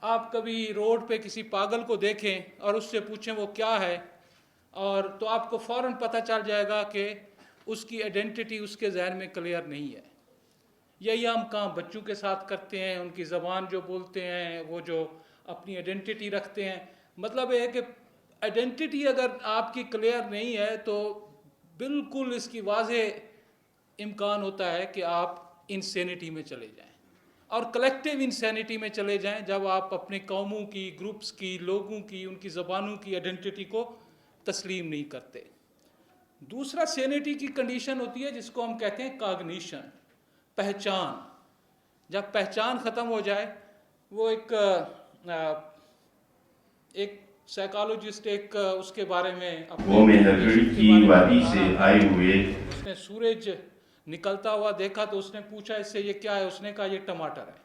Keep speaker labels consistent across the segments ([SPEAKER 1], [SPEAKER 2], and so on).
[SPEAKER 1] آپ کبھی روڈ پہ کسی پاگل کو دیکھیں اور اس سے پوچھیں وہ کیا ہے، اور تو آپ کو فوراً پتہ چل جائے گا کہ اس کی آئیڈینٹی اس کے ذہن میں کلیئر نہیں ہے۔ یہی ہم کام بچوں کے ساتھ کرتے ہیں، ان کی زبان جو بولتے ہیں، وہ جو اپنی آئیڈینٹی رکھتے ہیں۔ مطلب یہ ہے کہ آئیڈینٹی اگر آپ کی کلیئر نہیں ہے تو بالکل اس کی واضح امکان ہوتا ہے کہ آپ انسینٹی میں چلے جائیں، اور کلیکٹیو انسینٹی میں چلے جائیں جب آپ اپنے قوموں کی، گروپس کی، لوگوں کی، ان کی زبانوں کی آئیڈینٹی کو تسلیم نہیں کرتے۔ دوسرا سینٹی کی کنڈیشن ہوتی ہے جس کو ہم کہتے ہیں کاگنیشن، پہچان۔ جب پہچان ختم ہو جائے، وہ ایک سائیکالوجسٹ اس کے بارے میں
[SPEAKER 2] وہ مہرگڑھ کی وادی سے آئے ہوئے،
[SPEAKER 1] اس نے سورج نکلتا ہوا دیکھا تو اس نے پوچھا اس سے یہ کیا ہے؟ اس نے کہا یہ ٹماٹر ہے۔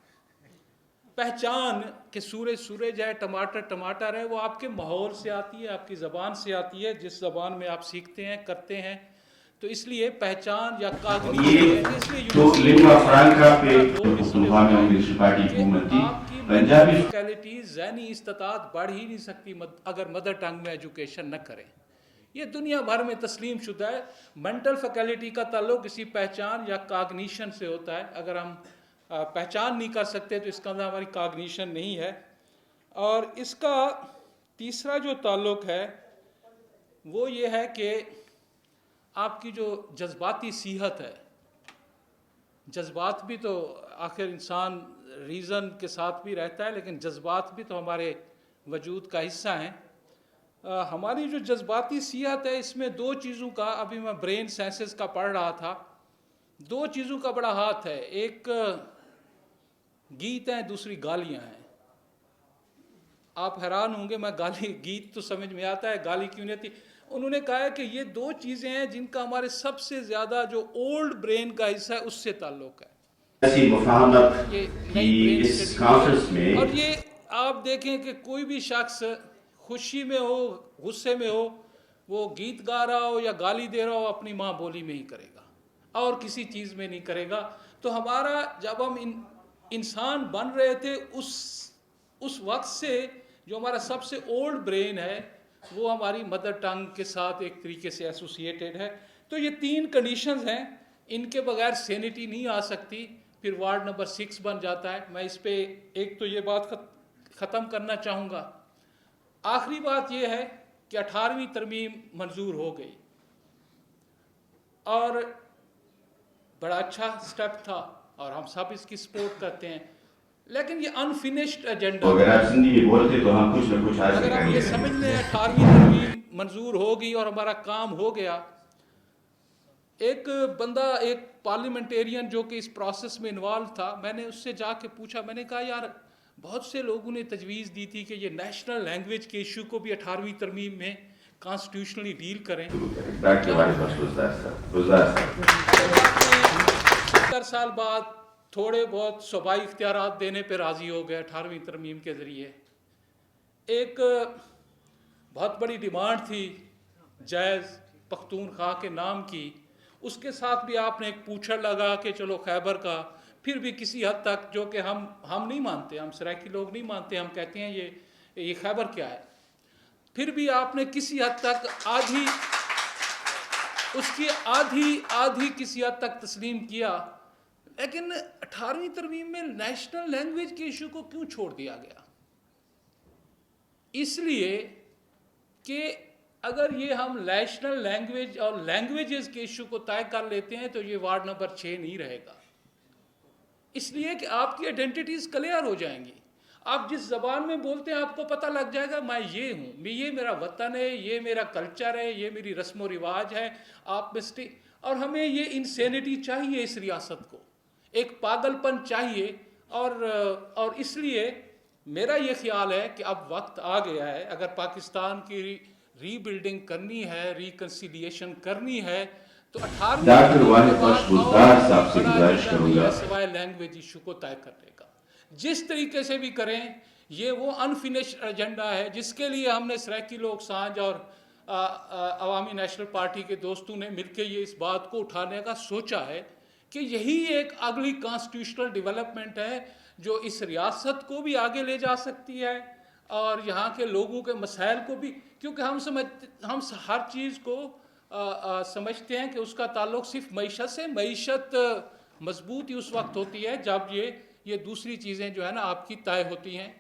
[SPEAKER 1] پہچان کہ سورج ہے، ٹماٹر ہے، وہ آپ کے ماحول سے آتی ہے، آپ کی زبان سے آتی ہے، جس زبان میں آپ سیکھتے ہیں، کرتے ہیں۔ تو اس لیے پہچان یا
[SPEAKER 2] یہ جو لنگوا فرانکا پہ پختونخوا میں کمیونسٹ پارٹی حکومت تھی، پنجابی
[SPEAKER 1] فیکلٹی ذہنی استطاعت بڑھ ہی نہیں سکتی اگر مدر ٹنگ میں ایجوکیشن نہ کریں۔ یہ دنیا بھر میں تسلیم شدہ ہے۔ مینٹل فیکلٹی کا تعلق کسی پہچان یا کاگنیشن سے ہوتا ہے۔ اگر ہم پہچان نہیں کر سکتے تو اس کا مطلب ہماری کاگنیشن نہیں ہے۔ اور اس کا تیسرا جو تعلق ہے وہ یہ ہے کہ آپ کی جو جذباتی صحت ہے، جذبات بھی تو آخر انسان ریزن کے ساتھ بھی رہتا ہے، لیکن جذبات بھی تو ہمارے وجود کا حصہ ہیں۔ ہماری جو جذباتی صحت ہے، اس میں دو چیزوں کا، ابھی میں برین سائنسز کا پڑھ رہا تھا، دو چیزوں کا بڑا ہاتھ ہے۔ ایک گیت ہیں، دوسری گالیاں ہیں۔ آپ حیران ہوں گے، میں گیت تو سمجھ میں آتا ہے، گالی کیوں نہیں آتی؟ انہوں نے کہا ہے کہ یہ دو چیزیں ہیں جن کا ہمارے سب سے زیادہ جو اولڈ برین کا حصہ ہے اس سے تعلق ہے۔
[SPEAKER 2] ایسی مفاہمت
[SPEAKER 1] یہ
[SPEAKER 2] کی
[SPEAKER 1] نئی برین
[SPEAKER 2] اس
[SPEAKER 1] اسٹڈی
[SPEAKER 2] کانفرنس
[SPEAKER 1] ہے،
[SPEAKER 2] میں،
[SPEAKER 1] اور یہ آپ دیکھیں کہ کوئی بھی شخص خوشی میں ہو، غصے میں ہو، وہ گیت گا رہا ہو یا گالی دے رہا ہو، اپنی ماں بولی میں ہی کرے گا اور کسی چیز میں نہیں کرے گا۔ تو ہمارا جب ہم انسان بن رہے تھے اس وقت سے جو ہمارا سب سے اولڈ برین ہے وہ ہماری مدر ٹنگ کے ساتھ ایک طریقے سے ایسوسیٹڈ ہے۔ تو یہ تین کنڈیشنز ہیں، ان کے بغیر سینٹی نہیں آ سکتی۔ پھر وارڈ نمبر 6 بن جاتا ہے۔ میں اس پہ ایک تو یہ بات ختم کرنا چاہوں گا۔ آخری بات یہ ہے کہ 18ویں ترمیم منظور ہو گئی اور بڑا اچھا سٹیپ تھا اور ہم سب اس کی سپورٹ کرتے ہیں، لیکن یہ انفینشڈ ایجنڈا،
[SPEAKER 2] اگر آپ سندھی میں بولتے تو ہم کچھ نہ کچھ حاصل
[SPEAKER 1] اگر ہم
[SPEAKER 2] کریں
[SPEAKER 1] یہ
[SPEAKER 2] گے۔
[SPEAKER 1] سمجھ لیں 18ویں ترمیم منظور ہوگی اور ہمارا کام ہو گیا۔ ایک بندہ، ایک پارلیمنٹیرین جو کہ اس پروسیس میں انوالو تھا، میں نے اس سے جا کے پوچھا، میں نے کہا یار بہت سے لوگوں نے تجویز دی تھی کہ یہ نیشنل لینگویج کے ایشو کو بھی 18ویں ترمیم میں کانسٹیٹیوشنلی ڈیل کریں۔
[SPEAKER 2] ڈاکٹر ہمارے پاس روزگار
[SPEAKER 1] 70 سال بعد تھوڑے بہت صوبائی اختیارات دینے پہ راضی ہو گئے 18ویں ترمیم کے ذریعے۔ ایک بہت بڑی ڈیمانڈ تھی جائز پختونخوا کے نام کی، اس کے ساتھ بھی آپ نے ایک پوچھڑ لگا کہ چلو خیبر کا، پھر بھی کسی حد تک، جو کہ ہم نہیں مانتے، ہم سرائکی لوگ نہیں مانتے، ہم کہتے ہیں یہ خیبر کیا ہے، پھر بھی آپ نے کسی حد تک اس کی آدھی کسی حد تک تسلیم کیا۔ لیکن 18ویں ترمیم میں نیشنل لینگویج کے ایشو کو کیوں چھوڑ دیا گیا؟ اس لیے کہ اگر یہ ہم نیشنل لینگویج اور لینگویجز کے ایشو کو طے کر لیتے ہیں تو یہ وارڈ نمبر 6 نہیں رہے گا، اس لیے کہ آپ کی آئیڈینٹیٹیز کلیئر ہو جائیں گی۔ آپ جس زبان میں بولتے ہیں آپ کو پتہ لگ جائے گا میں یہ ہوں، یہ میرا وطن ہے، یہ میرا کلچر ہے، یہ میری رسم و رواج ہے۔ اور ہمیں یہ انسینٹی چاہیے، اس ریاست کو ایک پاگل پن چاہیے، اور اس لیے میرا یہ خیال ہے کہ اب وقت آ گیا ہے، اگر پاکستان کی ری بلڈنگ کرنی ہے، ریکنسیلیشن کرنی ہے، تو 18ویں
[SPEAKER 2] ڈاکٹر واحد بشبودار صاحب سے گزارش کروں گا
[SPEAKER 1] سوائے لینگویج ایشو کو طے کرنے کا، جس طریقے سے بھی کریں، یہ وہ انفینشڈ ایجنڈا ہے جس کے لیے ہم نے سرائکی لوک سانج اور عوامی نیشنل پارٹی کے دوستوں نے مل کے یہ اس بات کو اٹھانے کا سوچا ہے کہ یہی ایک اگلی کانسٹیٹیوشنل ڈیولپمنٹ ہے جو اس ریاست کو بھی آگے لے جا سکتی ہے اور یہاں کے لوگوں کے مسائل کو بھی، کیونکہ ہم ہر چیز کو سمجھتے ہیں کہ اس کا تعلق صرف معیشت سے، معیشت مضبوط ہی اس وقت ہوتی ہے جب یہ دوسری چیزیں جو ہے نا آپ کی طے ہوتی ہیں.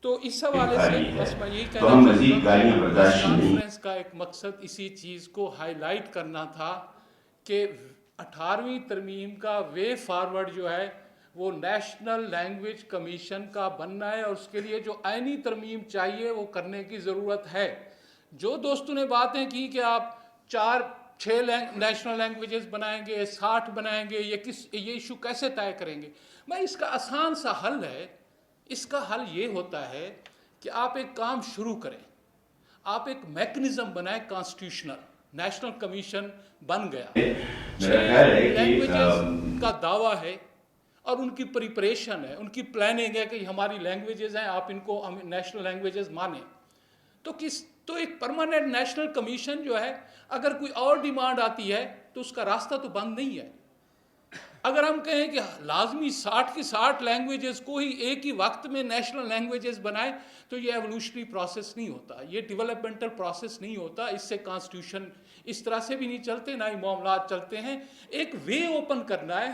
[SPEAKER 1] تو اس حوالے سے بس میں یہی کہنا چاہوں گا، اس کانفرنس کا ایک مقصد اسی چیز کو ہائی لائٹ کرنا تھا کہ 18ویں ترمیم کا وے فارورڈ جو ہے وہ نیشنل لینگویج کمیشن کا بننا ہے، اور اس کے لیے جو آئینی ترمیم چاہیے وہ کرنے کی ضرورت ہے. جو دوستوں نے باتیں کی کہ آپ 4-6 نیشنل لینگویجز بنائیں گے، 60 بنائیں گے، یہ ایشو کیسے طے کریں گے؟ میں اس کا آسان سا حل ہے، اس کا حل یہ ہوتا ہے کہ آپ ایک کام شروع کریں، آپ ایک میکنزم بنائیں کانسٹیٹیوشنل. نیشنل کمیشن بن گیا، 6 لینگویجز کا دعویٰ ہے اور ان کی پریپریشن ہے، ان کی پلاننگ ہے کہ ہماری لینگویجز ہیں، آپ ان کو نیشنل لینگویجز مانیں. تو ایک پرماننٹ نیشنل کمیشن جو ہے، اگر کوئی اور ڈیمانڈ آتی ہے تو اس کا راستہ تو بند نہیں ہے. اگر ہم کہیں کہ لازمی 60 کی 60 لینگویجز کو ہی ایک ہی وقت میں نیشنل لینگویجز بنائے تو یہ ایوولوشنری پروسیس نہیں ہوتا، یہ ڈیولپمنٹل پروسیس نہیں ہوتا. اس سے کانسٹیٹیوشن اس طرح سے بھی نہیں چلتے، نہ ہی معاملات چلتے ہیں. ایک وے اوپن کرنا ہے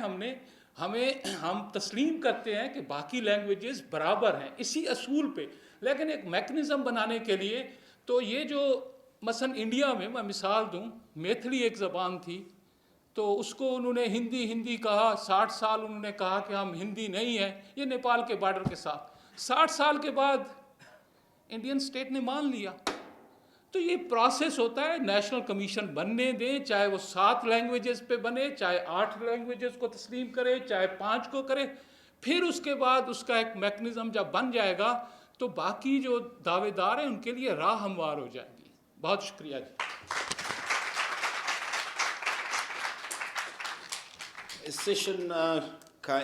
[SPEAKER 1] ہم تسلیم کرتے ہیں کہ باقی لینگویجز برابر ہیں اسی اصول پہ، لیکن ایک میکنزم بنانے کے لیے تو یہ جو مثلا انڈیا میں مثال دوں، میتھلی ایک زبان تھی تو اس کو انہوں نے ہندی کہا. 60 سال انہوں نے کہا کہ ہم ہندی نہیں ہیں، یہ نیپال کے بارڈر کے ساتھ. 60 سال کے بعد انڈین اسٹیٹ نے مان لیا. تو یہ پروسیس ہوتا ہے، نیشنل کمیشن بننے دیں، چاہے وہ 7 لینگویجز پہ بنے، چاہے 8 لینگویجز کو تسلیم کرے، چاہے 5 کو کرے. پھر اس کے بعد اس کا ایک میکنزم جب بن جائے گا تو باقی جو دعوے دار ہیں ان کے لیے راہ ہموار ہو جائے گی. بہت شکریہ جی.
[SPEAKER 3] اس سیشن کا